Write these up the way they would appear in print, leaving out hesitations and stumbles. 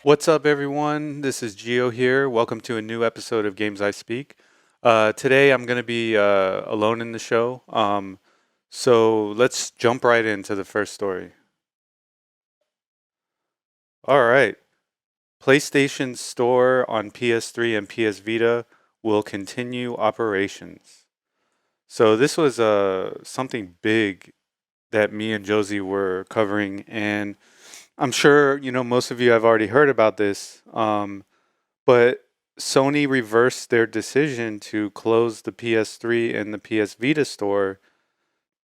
What's up, everyone? This is Gio here. Welcome to a new episode of Games I Speak. Today, I'm going to be alone in the show. So let's jump right into the first story. All right. PlayStation Store on PS3 and PS Vita will continue operations. So this was something big that me and Josie were covering, and I'm sure most of you have already heard about this. But Sony reversed their decision to close the PS3 and the PS Vita store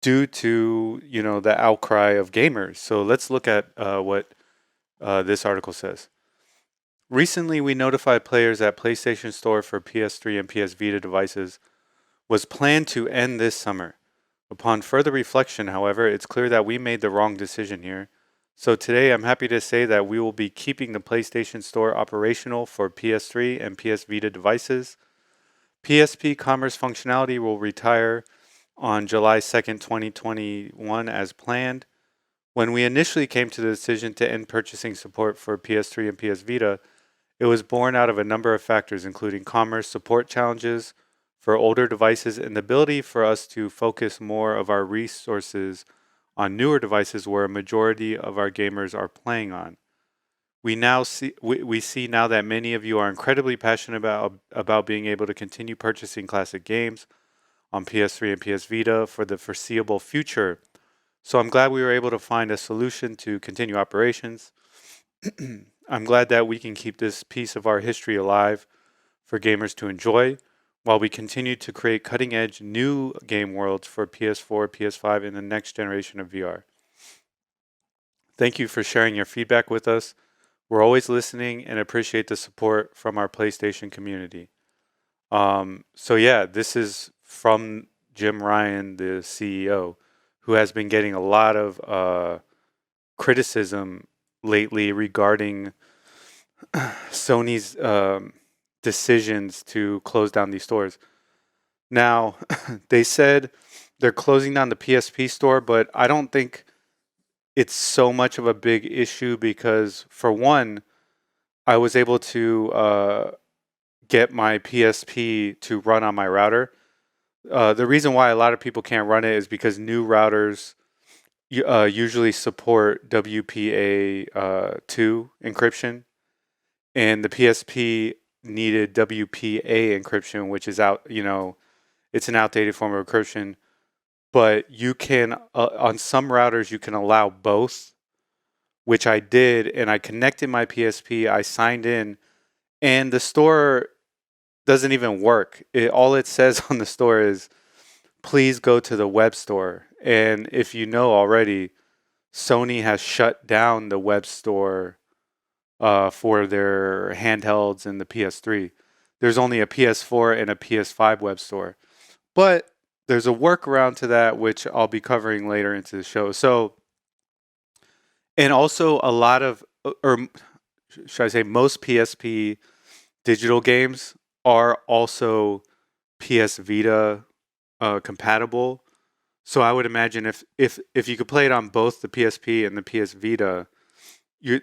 due to, the outcry of gamers. So let's look at what this article says. Recently, we notified players that PlayStation Store for PS3 and PS Vita devices was planned to end this summer. Upon further reflection, however, it's clear that we made the wrong decision here. So today I'm happy to say that we will be keeping the PlayStation Store operational for PS3 and PS Vita devices. PSP commerce functionality will retire on July 2nd, 2021 as planned. When we initially came to the decision to end purchasing support for PS3 and PS Vita, it was born out of a number of factors, including commerce support challenges for older devices and the ability for us to focus more of our resources on newer devices where a majority of our gamers are playing on. We see now that many of you are incredibly passionate about being able to continue purchasing classic games on PS3 and PS Vita for the foreseeable future. So I'm glad we were able to find a solution to continue operations. I'm glad that we can keep this piece of our history alive for gamers to enjoy while we continue to create cutting edge new game worlds for PS4, PS5, and the next generation of VR. Thank you for sharing your feedback with us. We're always listening and appreciate the support from our PlayStation community. So yeah, this is from Jim Ryan, the CEO, who has been getting a lot of criticism lately regarding Sony's decisions to close down these stores. Now, they said they're closing down the PSP store, but I don't think it's so much of a big issue because, for one, I was able to get my PSP to run on my router. The reason why a lot of people can't run it is because new routers usually support WPA2 encryption, and the PSP needed WPA encryption, which is it's an outdated form of encryption. But you can, on some routers, you can allow both, which I did, and I connected my PSP, I signed in, and the store doesn't even work. All it says on the store is, please go to the web store. And if you know already, Sony has shut down the web store for their handhelds and the PS3. There's only a PS4 and a PS5 web store. But there's a workaround to that, which I'll be covering later into the show. So, and also a lot of, or should I say, most PSP digital games are also PS Vita compatible. So I would imagine if you could play it on both the PSP and the PS Vita,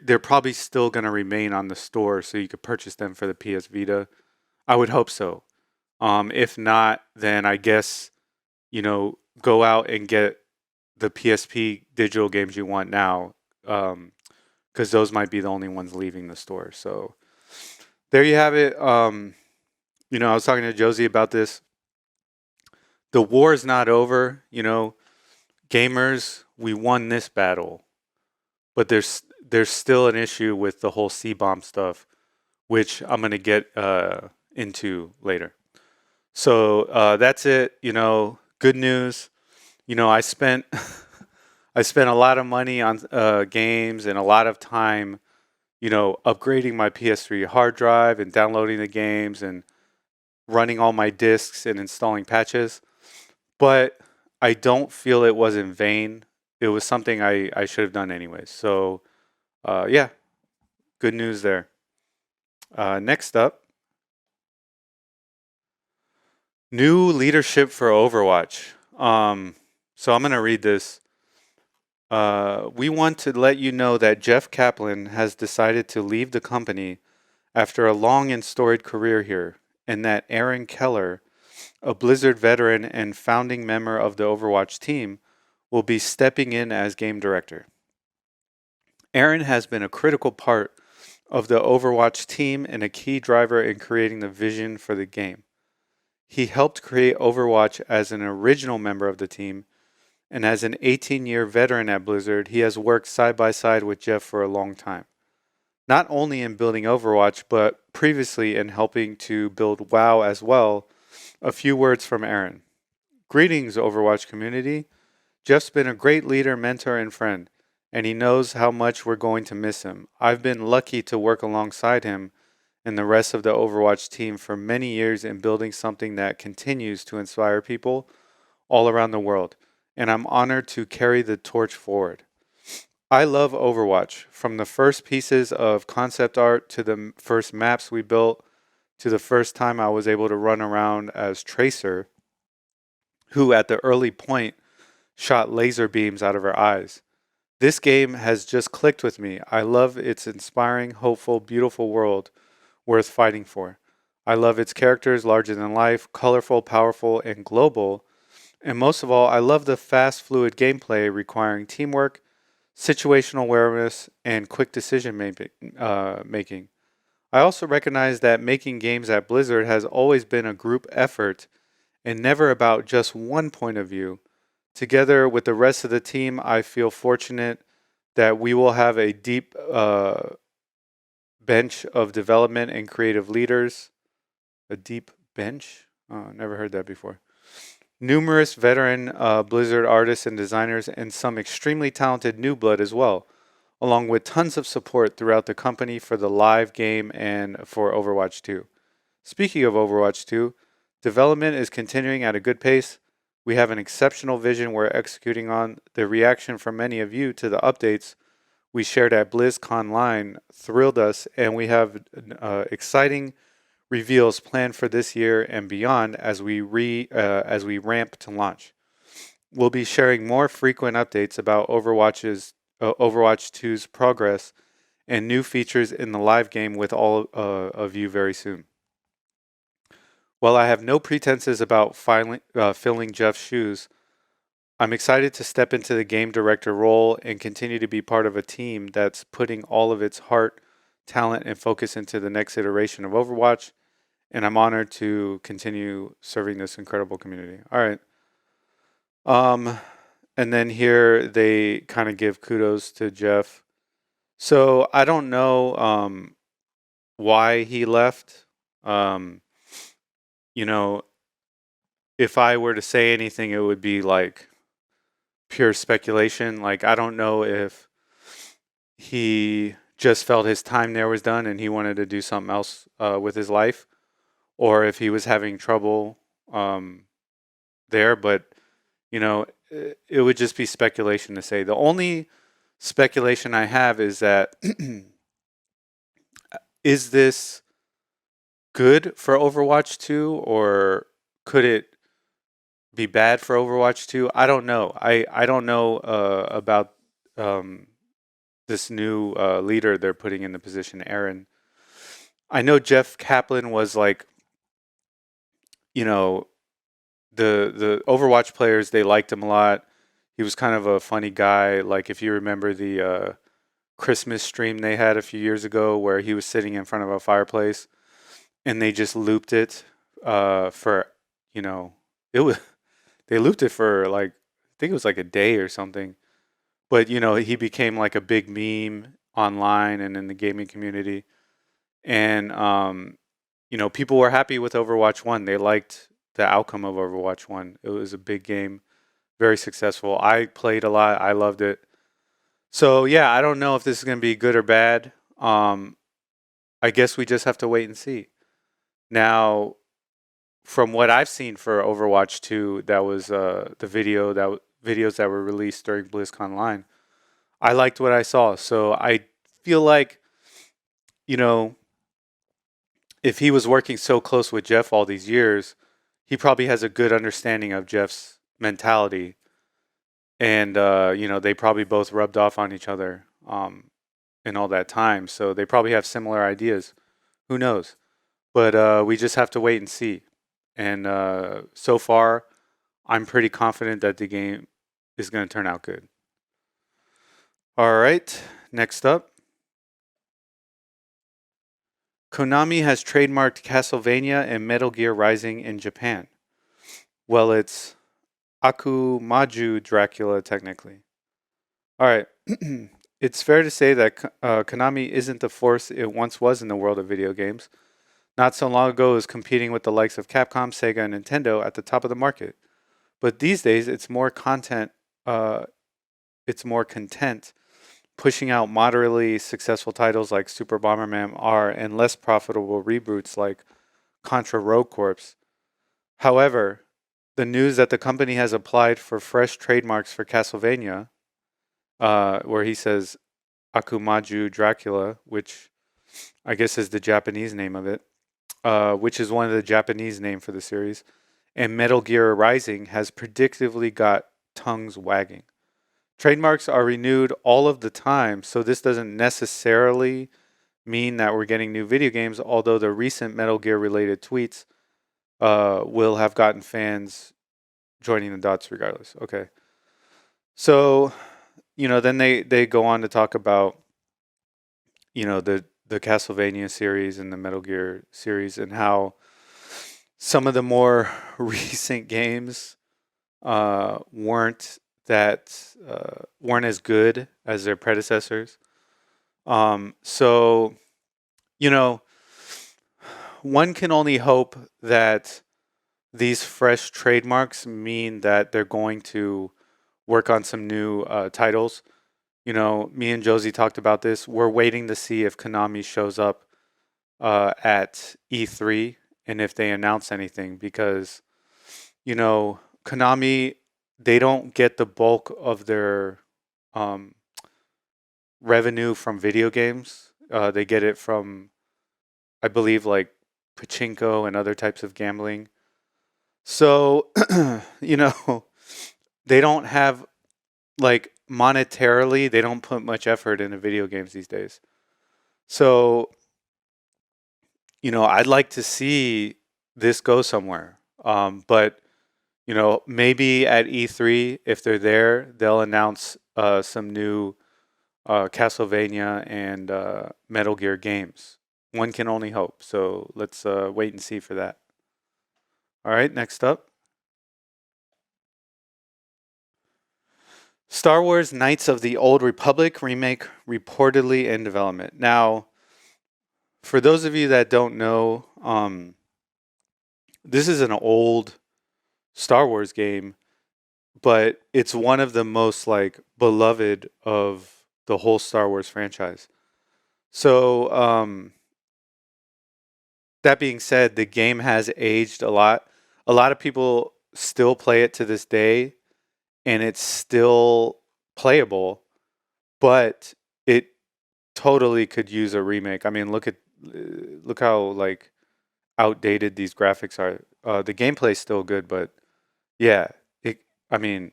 they're probably still going to remain on the store, so you could purchase them for the PS Vita. I would hope so. If not, then I guess go out and get the PSP digital games you want now, because those might be the only ones leaving the store. So there you have it. I was talking to Josie about this. The war is not over. Gamers, we won this battle, but there's still an issue with the whole C Bomb stuff, which I'm gonna get into later. So that's it. Good news. I spent I spent a lot of money on games and a lot of time, upgrading my PS3 hard drive and downloading the games and running all my discs and installing patches. But I don't feel it was in vain. It was something I should have done anyways. So, yeah, good news there. Next up, new leadership for Overwatch. So I'm going to read this. We want to let you know that Jeff Kaplan has decided to leave the company after a long and storied career here, and that Aaron Keller, a Blizzard veteran and founding member of the Overwatch team, will be stepping in as game director. Aaron has been a critical part of the Overwatch team and a key driver in creating the vision for the game. He helped create Overwatch as an original member of the team, and as an 18-year veteran at Blizzard, he has worked side by side with Jeff for a long time. Not only in building Overwatch, but previously in helping to build WoW as well. A few words from Aaron. Greetings, Overwatch community. Jeff's been a great leader, mentor, and friend, and he knows how much we're going to miss him. I've been lucky to work alongside him and the rest of the Overwatch team for many years in building something that continues to inspire people all around the world, and I'm honored to carry the torch forward. I love Overwatch, from the first pieces of concept art to the first maps we built to the first time I was able to run around as Tracer, who at the early point shot laser beams out of her eyes. This game has just clicked with me. I love its inspiring, hopeful, beautiful world worth fighting for. I love its characters larger than life, colorful, powerful, and global. And most of all, I love the fast, fluid gameplay requiring teamwork, situational awareness, and quick decision making. I also recognize that making games at Blizzard has always been a group effort and never about just one point of view. Together with the rest of the team, I feel fortunate that we will have a deep bench of development and creative leaders. A deep bench? Oh, never heard that before. Numerous veteran Blizzard artists and designers, and some extremely talented new blood as well, along with tons of support throughout the company for the live game and for Overwatch 2. Speaking of Overwatch 2, development is continuing at a good pace. We have an exceptional vision we're executing on. The reaction from many of you to the updates we shared at BlizzConline thrilled us, and we have exciting reveals planned for this year and beyond as we ramp to launch. We'll be sharing more frequent updates about Overwatch 2's progress and new features in the live game with all of you very soon. While I have no pretenses about filling Jeff's shoes, I'm excited to step into the game director role and continue to be part of a team that's putting all of its heart, talent, and focus into the next iteration of Overwatch. And I'm honored to continue serving this incredible community. All right. And then here they kind of give kudos to Jeff. So I don't know why he left. You know, if I were to say anything, it would be like pure speculation. Like, I don't know if he just felt his time there was done and he wanted to do something else with his life, or if he was having trouble there. But, it would just be speculation to say. The only speculation I have is that is this good for Overwatch 2, or could it be bad for Overwatch 2? I don't know. I don't know about this new leader they're putting in the position, Aaron. I know Jeff Kaplan was like, the Overwatch players, they liked him a lot. He was kind of a funny guy. Like, if you remember the Christmas stream they had a few years ago where he was sitting in front of a fireplace and they just looped it for, it was they looped it for like, I think it was like a day or something. But, he became like a big meme online and in the gaming community. And, people were happy with Overwatch 1. They liked the outcome of Overwatch 1. It was a big game, very successful. I played a lot. I loved it. So, yeah, I don't know if this is going to be good or bad. I guess we just have to wait and see. Now, from what I've seen for Overwatch 2, that was the videos that were released during BlizzConline. I liked what I saw. So I feel like, if he was working so close with Jeff all these years, he probably has a good understanding of Jeff's mentality. and they probably both rubbed off on each other in all that time, so they probably have similar ideas. Who knows? But we just have to wait and see. And so far, I'm pretty confident that the game is going to turn out good. All right, next up. Konami has trademarked Castlevania and Metal Gear Rising in Japan. Well, it's Akumaju Dracula, technically. All right. It's fair to say that Konami isn't the force it once was in the world of video games. Not so long ago, it was competing with the likes of Capcom, Sega, and Nintendo at the top of the market. But these days, it's more content. It's more content, pushing out moderately successful titles like Super Bomberman R and less profitable reboots like Contra Rogue Corps. However, the news that the company has applied for fresh trademarks for Castlevania, where he says Akumaju Dracula, which I guess is the Japanese name of it, which is one of the Japanese name for the series, and Metal Gear Rising has predictably got tongues wagging. Trademarks are renewed all of the time, so this doesn't necessarily mean that we're getting new video games, although the recent Metal Gear related tweets will have gotten fans joining the dots regardless. Okay. So, then they go on to talk about, the Castlevania series and the Metal Gear series and how some of the more recent games weren't weren't as good as their predecessors. So, one can only hope that these fresh trademarks mean that they're going to work on some new titles. Me and Josie talked about this. We're waiting to see if Konami shows up at E3 and if they announce anything because, Konami, they don't get the bulk of their revenue from video games. They get it from, I believe, like pachinko and other types of gambling. So, they don't have, like, monetarily, they don't put much effort into video games these days. So, I'd like to see this go somewhere. But, maybe at E3, if they're there, they'll announce some new Castlevania and Metal Gear games. One can only hope. So let's wait and see for that. All right, next up. Star Wars Knights of the Old Republic remake reportedly in development. Now, for those of you that don't know, this is an old Star Wars game, but it's one of the most beloved of the whole Star Wars franchise. So, that being said, the game has aged a lot. A lot of people still play it to this day, and it's still playable, but it totally could use a remake. I mean, look how outdated these graphics are. The gameplay's still good, but yeah, I mean,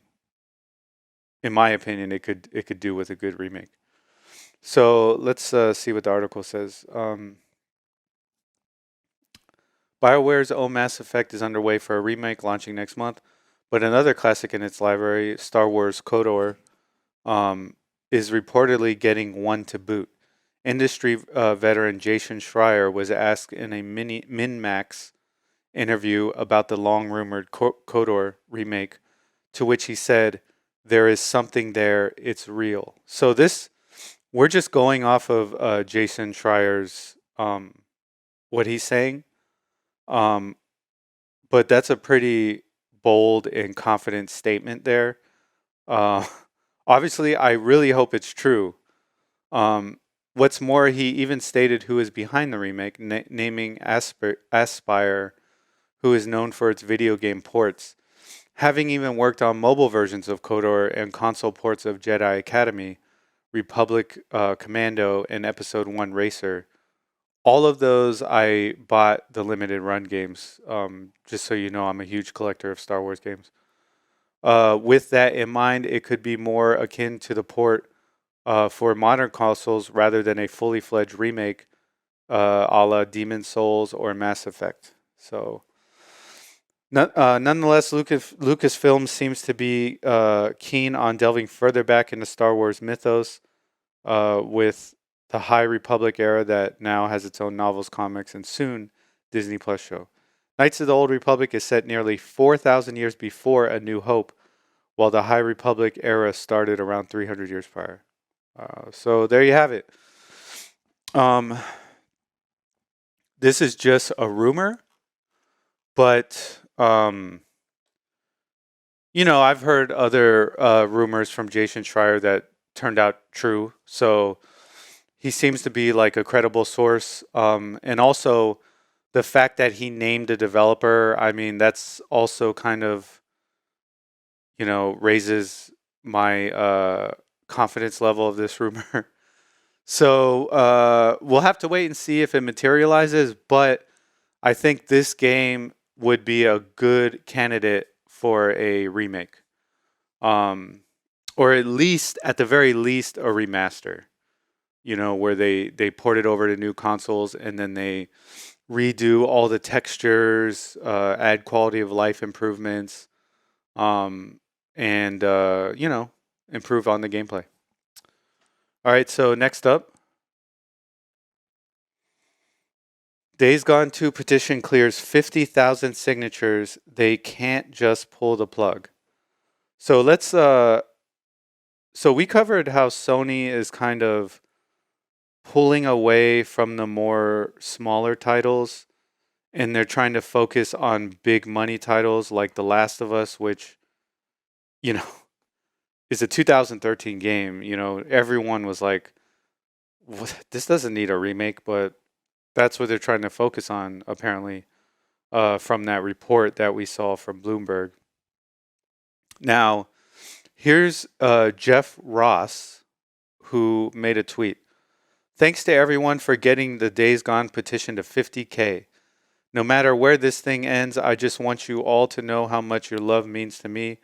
in my opinion, it could do with a good remake. So let's see what the article says. BioWare's own Mass Effect is underway for a remake launching next month, but another classic in its library, Star Wars KOTOR, is reportedly getting one to boot. Industry veteran Jason Schreier was asked in a Min-Max interview about the long-rumored KOTOR remake, to which he said, "There is something there, it's real." So we're just going off of Jason Schreier's, what he's saying, but that's a pretty bold and confident statement there. Obviously, I really hope it's true. What's more, he even stated who is behind the remake, naming Aspyr, who is known for its video game ports, having even worked on mobile versions of KOTOR and console ports of Jedi Academy, Republic Commando, and Episode 1 Racer. All of those I bought the limited run games, just so you know I'm a huge collector of Star Wars games. With that in mind, it could be more akin to the port for modern consoles rather than a fully fledged remake a la Demon Souls or Mass Effect. So, nonetheless, Lucasfilm seems to be keen on delving further back into Star Wars mythos with the High Republic era that now has its own novels, comics, and soon Disney Plus show. Knights of the Old Republic is set nearly 4,000 years before A New Hope, while the High Republic era started around 300 years prior. So there you have it. This is just a rumor, but I've heard other rumors from Jason Schreier that turned out true. So he seems to be like a credible source. And also the fact that he named a developer, I mean, that's also kind of, raises my confidence level of this rumor. So we'll have to wait and see if it materializes. But I think this game would be a good candidate for a remake, or at the very least, a remaster. Where they port it over to new consoles and then they redo all the textures, add quality of life improvements, and improve on the gameplay. All right, so next up, Days Gone 2 petition clears 50,000 signatures. They can't just pull the plug. So so we covered how Sony is kind of pulling away from the more smaller titles, and they're trying to focus on big money titles like The Last of Us, which, is a 2013 game. Everyone was like, this doesn't need a remake, but that's what they're trying to focus on, apparently, from that report that we saw from Bloomberg. Now, here's Jeff Ross, who made a tweet. Thanks to everyone for getting the Days Gone petition to 50K. No matter where this thing ends, I just want you all to know how much your love means to me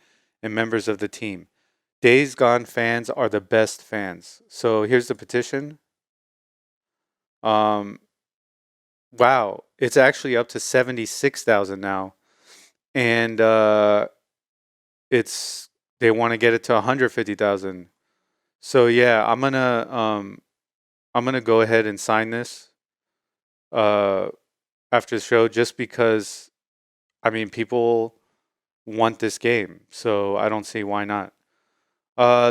and members of the team. Days Gone fans are the best fans. So here's the petition. Wow, it's actually up to 76,000 now, and they want to get it to 150,000. So yeah, I'm gonna go ahead and sign this after the show, just because people want this game, so I don't see why not.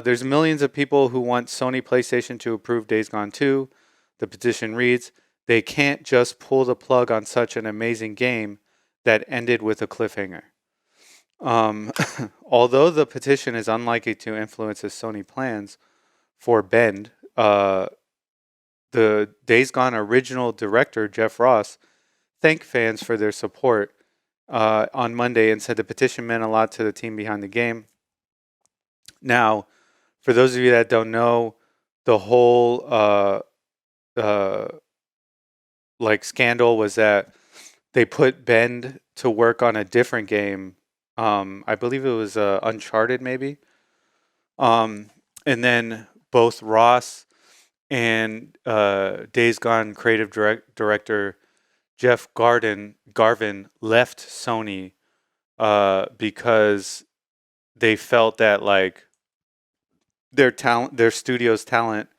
There's millions of people who want Sony PlayStation to approve Days Gone 2. The petition reads, they can't just pull the plug on such an amazing game that ended with a cliffhanger. Although the petition is unlikely to influence the Sony plans for Bend, the Days Gone original director, Jeff Ross, thanked fans for their support on Monday and said the petition meant a lot to the team behind the game. Now, for those of you that don't know, the whole scandal was that they put Bend to work on a different game. I believe it was Uncharted, maybe. And then both Ross and Days Gone creative director Jeff Garvin left Sony because they felt that their studio's talent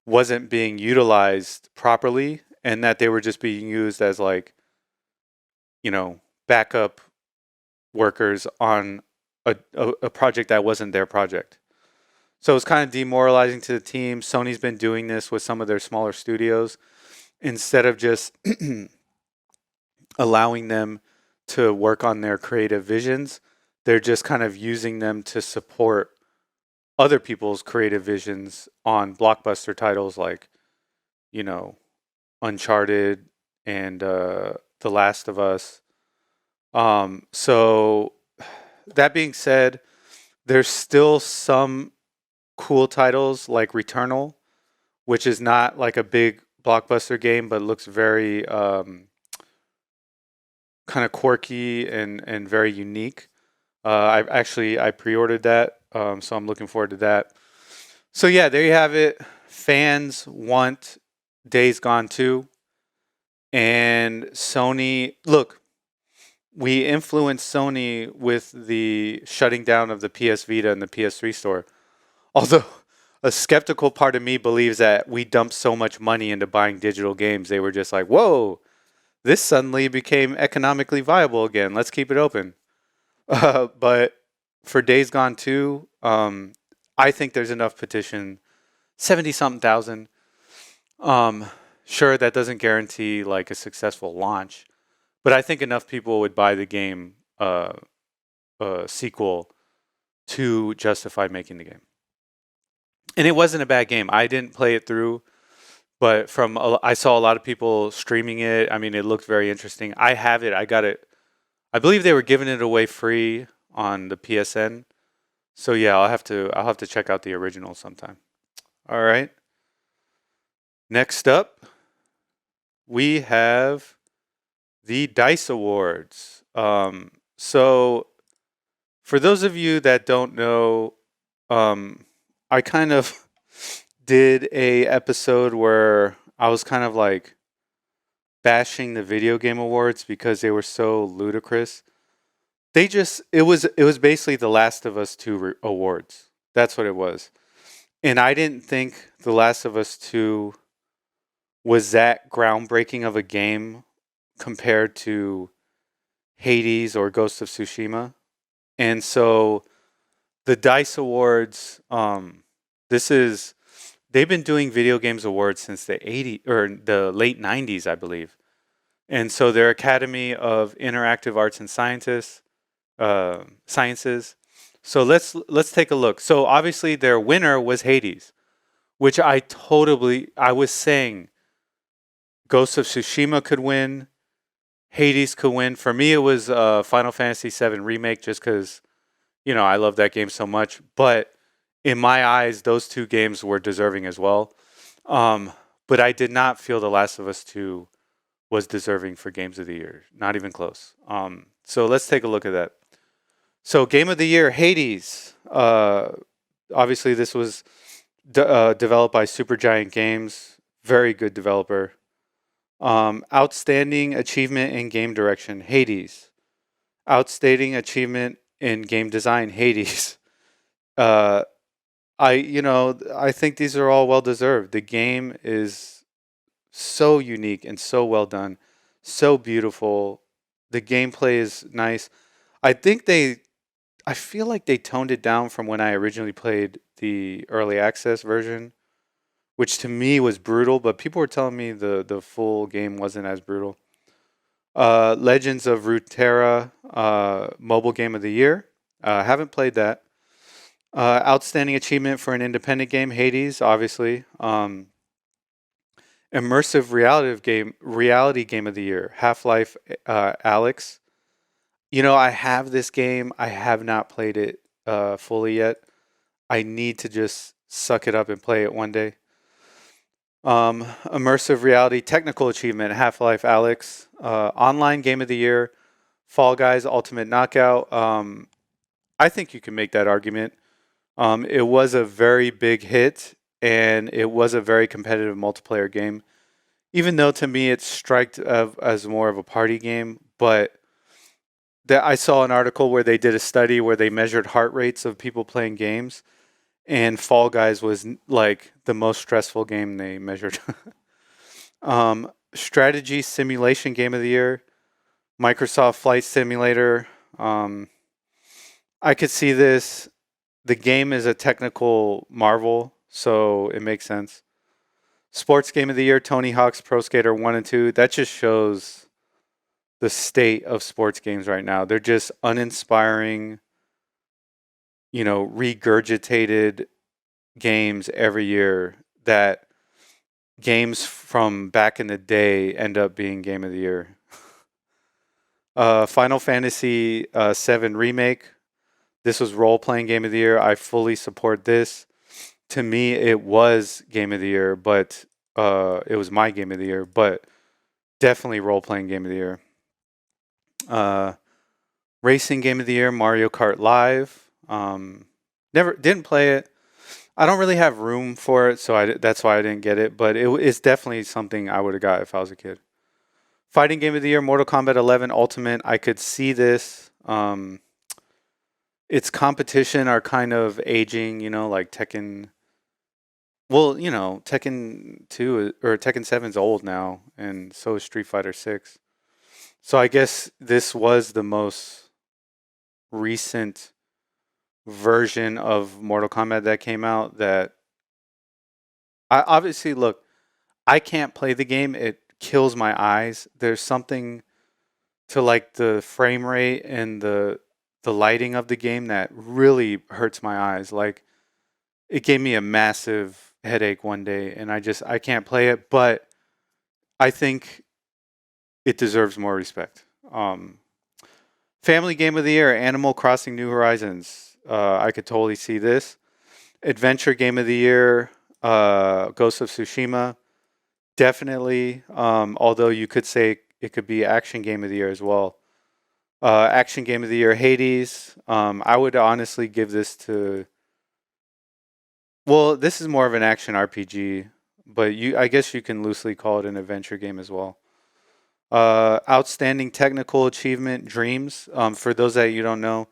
wasn't being utilized properly, and that they were just being used as backup workers on a project that wasn't their project. So it's kind of demoralizing to the team. Sony's been doing this with some of their smaller studios. Instead of just allowing them to work on their creative visions, they're just kind of using them to support other people's creative visions on blockbuster titles like, Uncharted and The Last of Us. So that being said, there's still some cool titles like Returnal, which is not like a big blockbuster game, but looks very kind of quirky and very unique. I pre-ordered that, so I'm looking forward to that. So yeah, there you have it. Fans want Days Gone 2, and Sony. Look, we influenced Sony with the shutting down of the PS Vita and the PS3 store. Although a skeptical part of me believes that we dumped so much money into buying digital games, they were just like, "Whoa, this suddenly became economically viable again. Let's keep it open." But for Days Gone 2, I think there's enough petition, 70 something thousand. Um, sure, that doesn't guarantee like a successful launch, but I think enough people would buy the game sequel to justify making the game. And it wasn't a bad game. I didn't play it through, but I saw a lot of people streaming it. I mean, it looked very interesting. I have it. I got it. I believe they were giving it away free on the PSN. So yeah, I'll have to check out the original sometime. All right. Next up, we have the Dice Awards. So for those of you that don't know, I kind of did a episode where I was kind of like bashing the video game awards because they were so ludicrous. It was basically the Last of Us 2 awards. That's what it was. And I didn't think The Last of Us 2 was that groundbreaking of a game compared to Hades or Ghost of Tsushima. And so the Dice Awards, this is they've been doing video games awards since the 80s or the late 90s, I believe. And so their Academy of Interactive Arts and Sciences. So let's take a look. So obviously their winner was Hades, which I was saying Ghost of Tsushima could win, Hades could win. For me, it was Final Fantasy VII Remake, just because I love that game so much. But in my eyes, those two games were deserving as well. But I did not feel The Last of Us 2 was deserving for Games of the Year. Not even close. So let's take a look at that. So Game of the Year, Hades. Obviously, this was developed by Supergiant Games. Very good developer. Outstanding achievement in game direction, Hades. Outstanding achievement in game design, Hades. I think these are all well deserved. The game is so unique and so well done, so beautiful. The gameplay is nice. I think I feel like they toned it down from when I originally played the early access version, which to me was brutal, but people were telling me the full game wasn't as brutal. Legends of Runeterra, mobile game of the year. Haven't played that. Outstanding achievement for an independent game, Hades, obviously. Immersive reality game of the year, Half-Life Alex. I have this game. I have not played it fully yet. I need to just suck it up and play it one day. Immersive reality technical achievement, Half-Life Alex. Online game of the year, Fall Guys Ultimate Knockout. I think you can make that argument. It was a very big hit, and it was a very competitive multiplayer game. Even though to me it struck as more of a party game, but I saw an article where they did a study where they measured heart rates of people playing games, and Fall Guys was like the most stressful game they measured. Strategy simulation game of the year, Microsoft Flight Simulator. I could see this. The game is a technical marvel, so it makes sense. Sports game of the year, Tony Hawk's Pro Skater 1 and 2. That just shows the state of sports games right now. They're just uninspiring, regurgitated games every year that games from back in the day end up being game of the year. Final Fantasy VII Remake. This was role-playing game of the year. I fully support this. To me, it was game of the year, but it was my game of the year, but definitely role-playing game of the year. Racing game of the year, Mario Kart Live. Never didn't play it. I don't really have room for it, so that's why I didn't get it. But it's definitely something I would have got if I was a kid. Fighting game of the year, Mortal Kombat 11 Ultimate. I could see this. Its competition are kind of aging, like Tekken. Well, Tekken 2 or Tekken 7 is old now, and so is Street Fighter 6. So I guess this was the most recent version of Mortal Kombat that came out that I obviously look, I can't play the game. It kills my eyes. There's something to like the frame rate and the lighting of the game that really hurts my eyes. Like it gave me a massive headache one day and I can't play it, but I think it deserves more respect. Family game of the year, Animal Crossing New Horizons. I could totally see this. Adventure game of the year, Ghost of Tsushima. Definitely. Although you could say it could be action game of the year as well. Action game of the year, Hades. I would honestly give this to. Well, this is more of an action RPG, but I guess you can loosely call it an adventure game as well. Outstanding technical achievement, Dreams. For those that you don't know,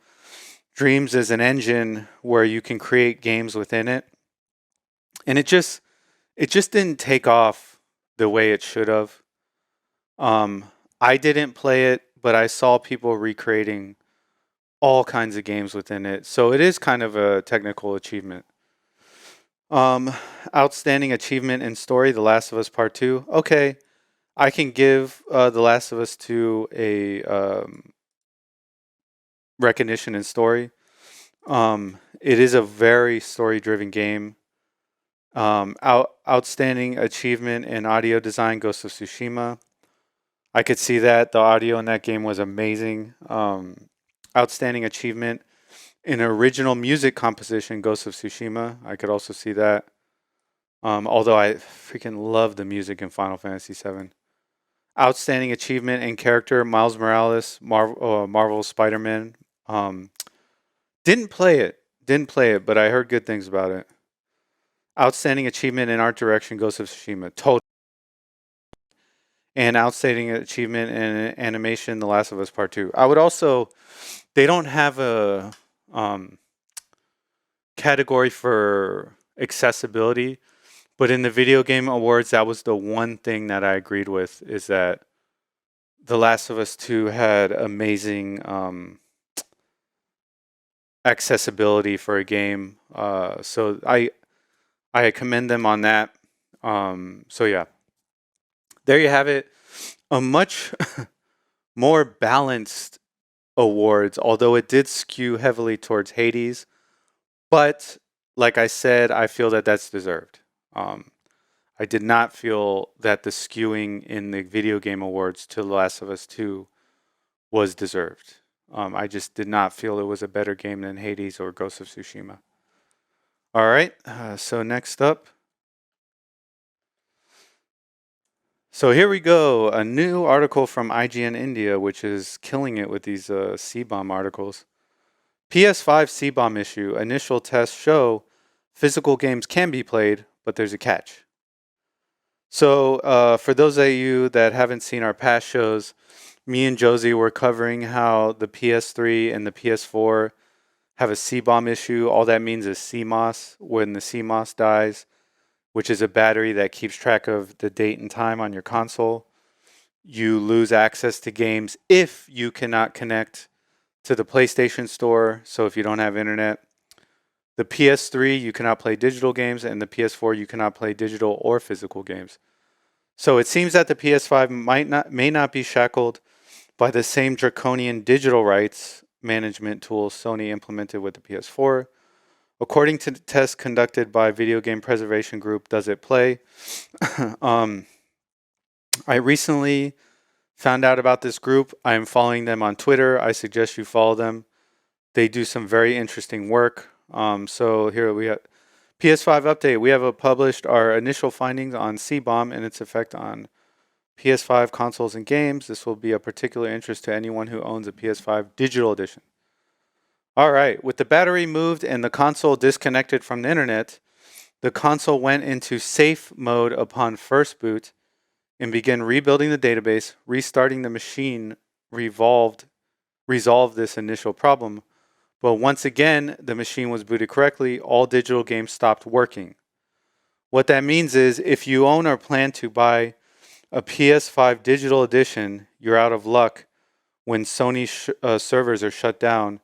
Dreams is an engine where you can create games within it, and it just didn't take off the way it should have. Um, I didn't play it, but I saw people recreating all kinds of games within it, so it is kind of a technical achievement. Um, Outstanding achievement in story, The Last of Us Part Two. Okay, I can give The Last of Us Two a recognition in story. It is a very story-driven game. Outstanding achievement in audio design, Ghost of Tsushima. I could see that the audio in that game was amazing. Outstanding achievement in original music composition, Ghost of Tsushima. I could also see that. Although I freaking love the music in Final Fantasy VII. Outstanding achievement in character, Miles Morales, Marvel Spider-Man. Um, didn't play it. Didn't play it, but I heard good things about it. Outstanding achievement in art direction, Ghost of Tsushima. Total. And outstanding achievement in animation, The Last of Us Part Two. I would also. They don't have a um, category for accessibility, but in the video game awards, that was the one thing that I agreed with is that The Last of Us 2 had amazing accessibility for a game. So I commend them on that. So yeah, there you have it. A much more balanced awards, although it did skew heavily towards Hades. But like I said, I feel that that's deserved. Um, I did not feel that the skewing in the video game awards to The Last of Us 2 was deserved. I just did not feel it was a better game than Hades or Ghost of Tsushima. All right, so next up. So here we go. A new article from IGN India, which is killing it with these C Bomb articles. PS5 C Bomb Issue. Initial tests show physical games can be played, but there's a catch. So for those of you that haven't seen our past shows, me and Josie were covering how the PS3 and the PS4 have a C bomb issue. All that means is CMOS. When the CMOS dies, which is a battery that keeps track of the date and time on your console, you lose access to games if you cannot connect to the PlayStation Store. So if you don't have internet, the PS3 you cannot play digital games, and the PS4 you cannot play digital or physical games. So it seems that the PS5 may not be shackled by the same draconian digital rights management tools Sony implemented with the PS4. According to the tests conducted by video game preservation group Does It Play, I recently found out about this group. I am following them on Twitter. I suggest you follow them. They do some very interesting work. So here we have PS5 update. We have published our initial findings on C-Bomb and its effect on PS5 consoles and games. This will be of particular interest to anyone who owns a PS5 digital edition. All right, with the battery moved and the console disconnected from the internet, the console went into safe mode upon first boot and began rebuilding the database. Restarting the machine resolved this initial problem. But once again, the machine was booted correctly. All digital games stopped working. What that means is if you own or plan to buy a PS5 digital edition, you're out of luck when Sony servers are shut down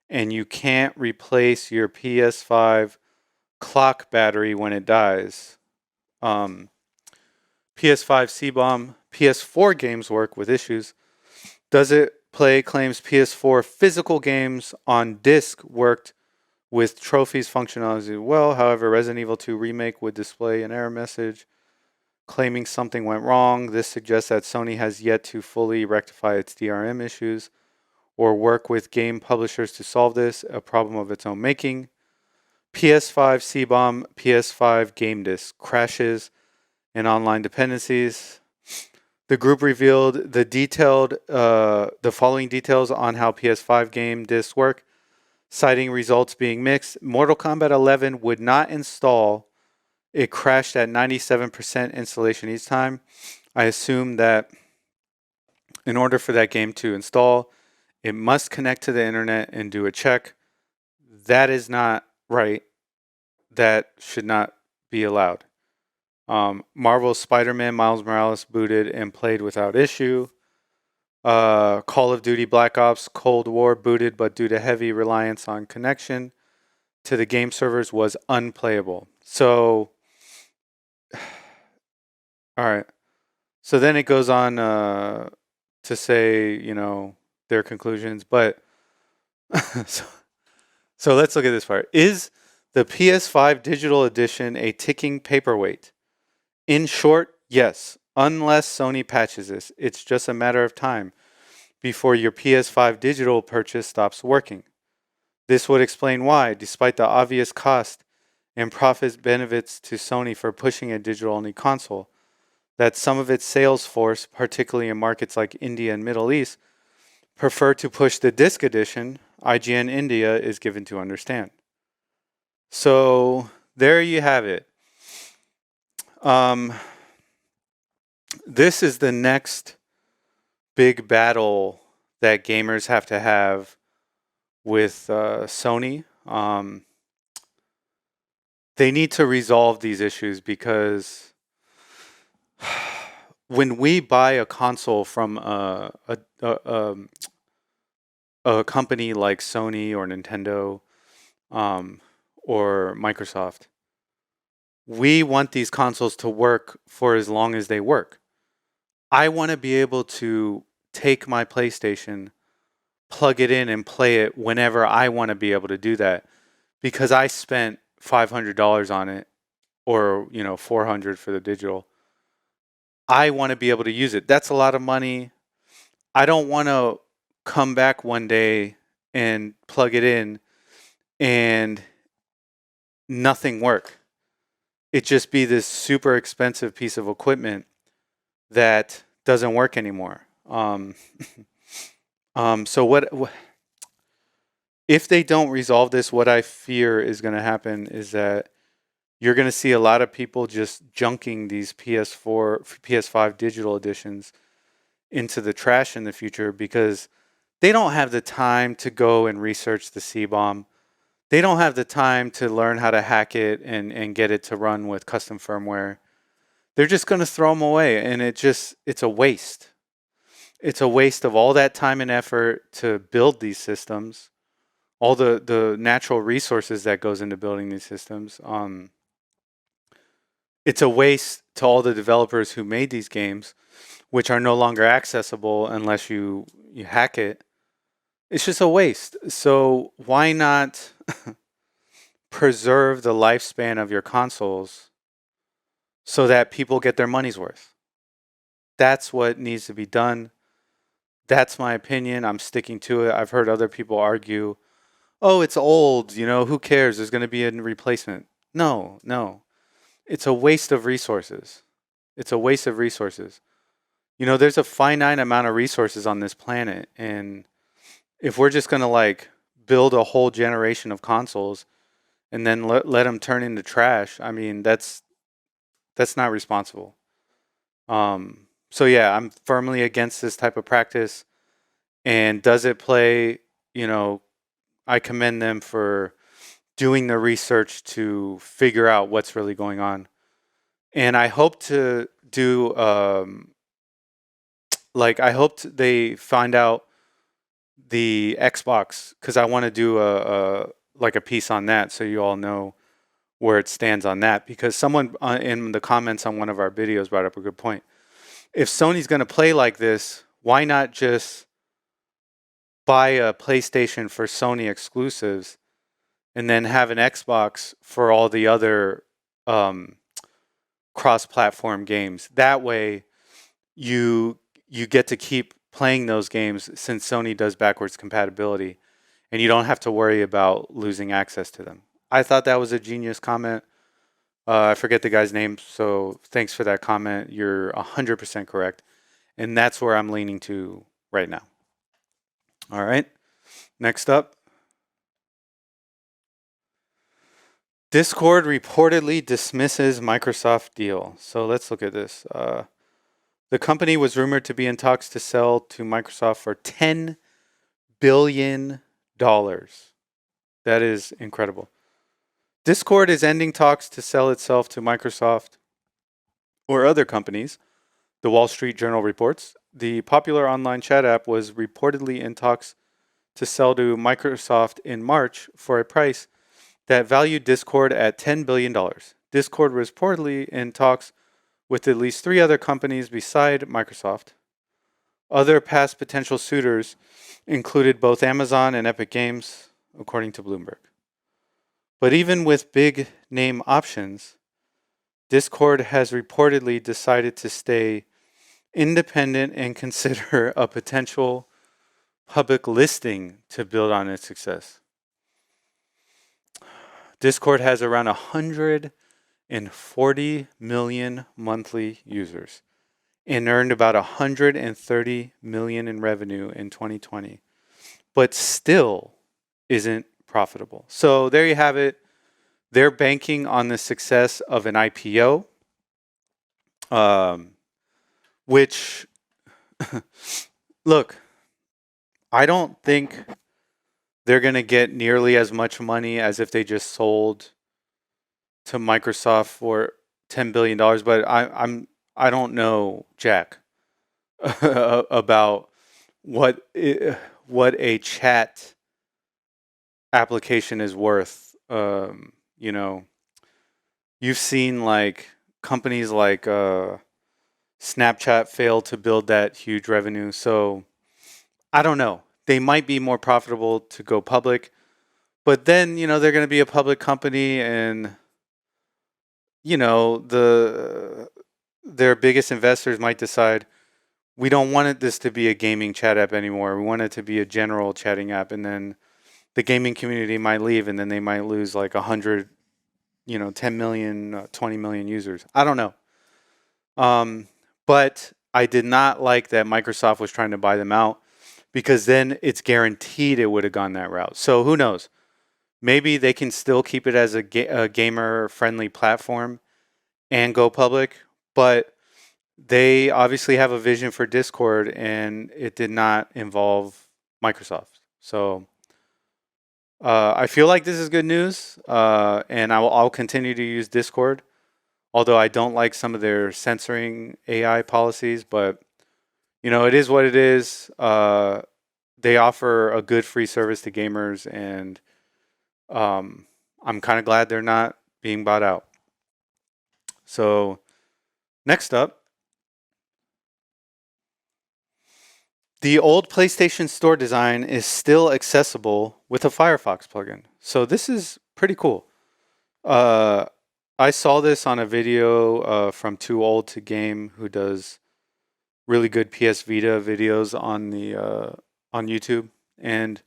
and you can't replace your PS5 clock battery when it dies. PS5 C Bomb, PS4 games work with issues. Does It Play claims PS4 physical games on disc worked with trophies functionality well. However, Resident Evil 2 Remake would display an error message claiming something went wrong. This suggests that Sony has yet to fully rectify its DRM issues or work with game publishers to solve this, a problem of its own making. PS5 C Bomb, PS5 game disc crashes and online dependencies. The group revealed the following details on how PS5 game discs work, citing results being mixed. Mortal Kombat 11 would not install. It crashed at 97% installation each time. I assume that in order for that game to install, it must connect to the internet and do a check. That is not right. That should not be allowed. Marvel's Spider-Man Miles Morales booted and played without issue. Call of Duty Black Ops Cold War booted, but due to heavy reliance on connection to the game servers was unplayable. So, all right. So then it goes on to say, their conclusions. But so let's look at this part. Is the PS5 digital edition a ticking paperweight? In short, yes. Unless Sony patches this, it's just a matter of time before your PS5 digital purchase stops working. This would explain why, despite the obvious cost and profit benefits to Sony for pushing a digital-only console, that some of its sales force, particularly in markets like India and Middle East, prefer to push the disc edition, IGN India is given to understand. So there you have it. This is the next big battle that gamers have to have with Sony. They need to resolve these issues because when we buy a console from a company like Sony or Nintendo or Microsoft, we want these consoles to work for as long as they work. I want to be able to take my PlayStation, plug it in, and play it whenever I want to be able to do that because I spent $500 on it or, $400 for the digital. I want to be able to use it. That's a lot of money. I don't want to come back one day and plug it in and nothing work. It just be this super expensive piece of equipment that doesn't work anymore. So what if they don't resolve this? What I fear is going to happen is that you're going to see a lot of people just junking these PS5 digital editions into the trash in the future because they don't have the time to go and research the C-bomb. They don't have the time to learn how to hack it and get it to run with custom firmware. They're just going to throw them away, and it's a waste. It's a waste of all that time and effort to build these systems, all the natural resources that goes into building these systems. It's a waste to all the developers who made these games, which are no longer accessible unless you hack it. It's just a waste. So why not preserve the lifespan of your consoles so that people get their money's worth? That's what needs to be done. That's my opinion. I'm sticking to it. I've heard other people argue, oh, it's old, who cares? There's going to be a replacement. No. It's a waste of resources. It's a waste of resources. There's a finite amount of resources on this planet, and if we're just gonna like build a whole generation of consoles and then let them turn into trash, I mean that's not responsible. So yeah, I'm firmly against this type of practice. And does it play? You know, I commend them for doing the research to figure out what's really going on. And I hope to do like I hoped they find out the Xbox because I want to do a like a piece on that so you all know where it stands on that because someone in the comments on one of our videos brought up a good point. If Sony's going to play like this, why not just buy a PlayStation for Sony exclusives and then have an Xbox for all the other um, cross-platform games? That way, you get to keep playing those games since Sony does backwards compatibility, and you don't have to worry about losing access to them. I thought that was a genius comment. I forget the guy's name, so thanks for that comment. You're 100% correct, and that's where I'm leaning to right now. All right, next up. Discord reportedly dismisses Microsoft deal. So let's look at this. The company was rumored to be in talks to sell to Microsoft for $10 billion. That is incredible. Discord is ending talks to sell itself to Microsoft or other companies, the Wall Street Journal reports. The popular online chat app was reportedly in talks to sell to Microsoft in March for a price that valued Discord at $10 billion. Discord was reportedly in talks with at least 3 other companies beside Microsoft. Other past potential suitors included both Amazon and Epic Games, according to Bloomberg. But even with big name options, Discord has reportedly decided to stay independent and consider a potential public listing to build on its success. Discord has around 140 million monthly users and earned about 130 million in revenue in 2020, but still isn't profitable. So there you have it. They're banking on the success of an IPO, which, look, I don't think they're going to get nearly as much money as if they just sold to Microsoft for $10 billion. But I don't know Jack about what a chat application is worth. You've seen like companies like Snapchat fail to build that huge revenue. So I don't know. They might be more profitable to go public, but then they're going to be a public company, and their biggest investors might decide we don't want this to be a gaming chat app anymore. We want it to be a general chatting app, and then the gaming community might leave, and then they might lose like 100, 10 million, 20 million users. I don't know. But I did not like that Microsoft was trying to buy them out because then it's guaranteed it would have gone that route. So who knows? Maybe they can still keep it as a gamer-friendly platform and go public, but they obviously have a vision for Discord, and it did not involve Microsoft. So I feel like this is good news, and I'll continue to use Discord, although I don't like some of their censoring AI policies, but it is what it is. They offer a good free service to gamers, and I'm kind of glad they're not being bought out. So next up, the old PlayStation Store design is still accessible with a Firefox plugin. So this is pretty cool. I saw this on a video from Too Old to Game, who does really good PS Vita videos on YouTube. And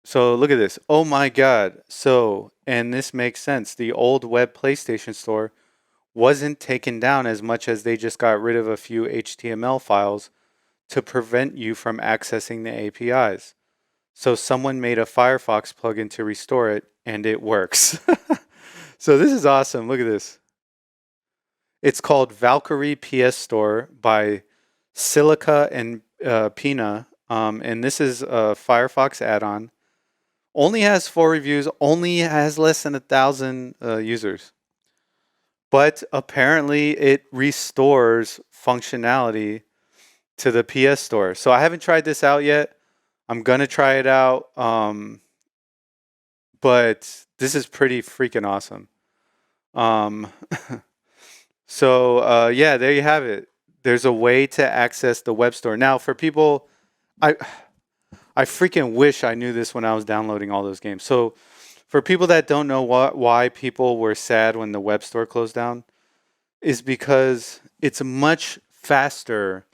so look at this. Oh my God. So, and this makes sense. The old web PlayStation Store wasn't taken down as much as they just got rid of a few HTML files to prevent you from accessing the APIs. So someone made a Firefox plugin to restore it, and it works. So this is awesome. Look at this. It's called Valkyrie PS Store by Silica and Pina. And this is a Firefox add-on. Only has 4 reviews, only has less than 1,000 users. But apparently it restores functionality to the PS Store. So I haven't tried this out yet. I'm going to try it out. But this is pretty freaking awesome. So yeah, there you have it. There's a way to access the web store. Now, for people, I freaking wish I knew this when I was downloading all those games. So for people that don't know why people were sad when the web store closed down, is because it's much faster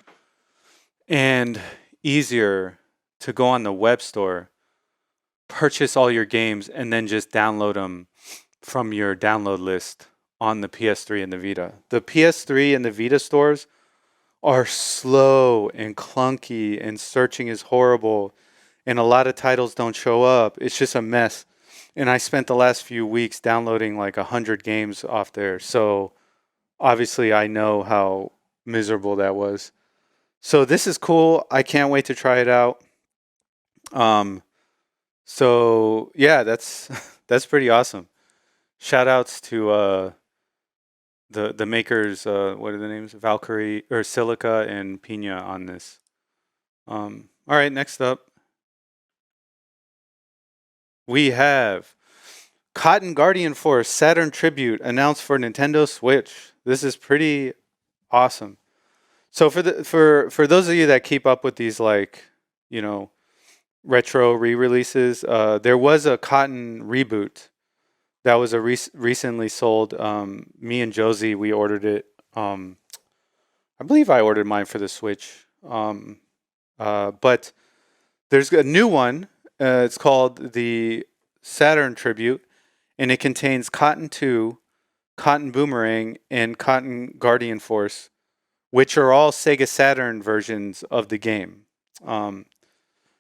and easier to go on the web store, purchase all your games, and then just download them from your download list on the PS3 and the Vita. The PS3 and the Vita stores are slow and clunky, and searching is horrible, and a lot of titles don't show up. It's just a mess. And I spent the last few weeks downloading like 100 games off there. So obviously I know how miserable that was. So this is cool. I can't wait to try it out. So yeah, that's pretty awesome. Shout outs to the makers, what are the names? Valkyrie or Silica and Pina on this. All right, next up we have Cotton Guardian Force Saturn Tribute announced for Nintendo Switch. This is pretty awesome. So for those of you that keep up with these, like, you know, retro re-releases, there was a Cotton reboot that was a recently sold. Me and Josie, we ordered it. I believe I ordered mine for the Switch. But there's a new one. It's called the Saturn Tribute, and it contains Cotton 2, Cotton Boomerang, and Cotton Guardian Force, which are all Sega Saturn versions of the game.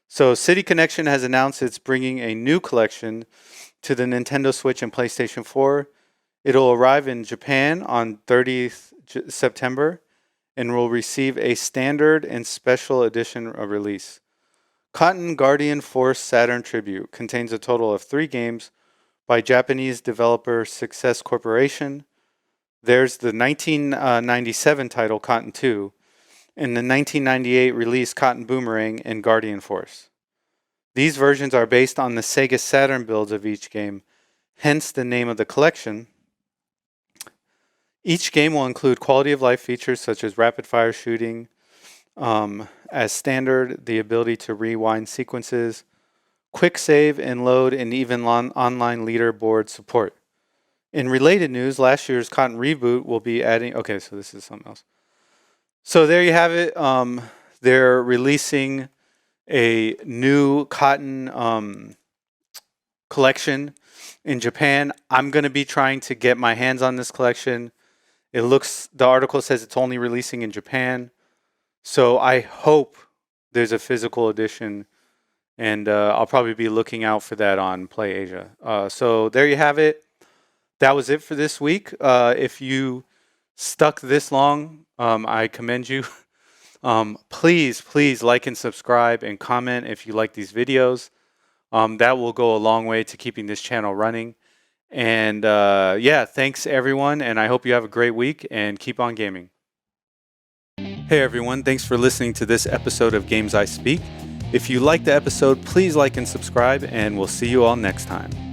So City Connection has announced it's bringing a new collection to the Nintendo Switch and PlayStation 4. It'll arrive in Japan on 30th September and will receive a standard and special edition release. Cotton Guardian Force Saturn Tribute contains a total of 3 games by Japanese developer Success Corporation. There's the 1997 title Cotton 2 and the 1998 release Cotton Boomerang and Guardian Force. These versions are based on the Sega Saturn builds of each game, hence the name of the collection. Each game will include quality of life features such as rapid fire shooting, as standard, the ability to rewind sequences, quick save and load, and even online leaderboard support. In related news, last year's Cotton Reboot will be adding... Okay, so this is something else. So there you have it. They're releasing a new Cotton collection in Japan. I'm going to be trying to get my hands on this collection. The article says it's only releasing in Japan. So I hope there's a physical edition, and I'll probably be looking out for that on Play Asia. So there you have it. That was it for this week. If you stuck this long, I commend you. Please like and subscribe and comment if you like these videos. That will go a long way to keeping this channel running. And yeah, thanks everyone, and I hope you have a great week and keep on gaming. Hey everyone, thanks for listening to this episode of Games I Speak. If you liked the episode, please like and subscribe, and we'll see you all next time.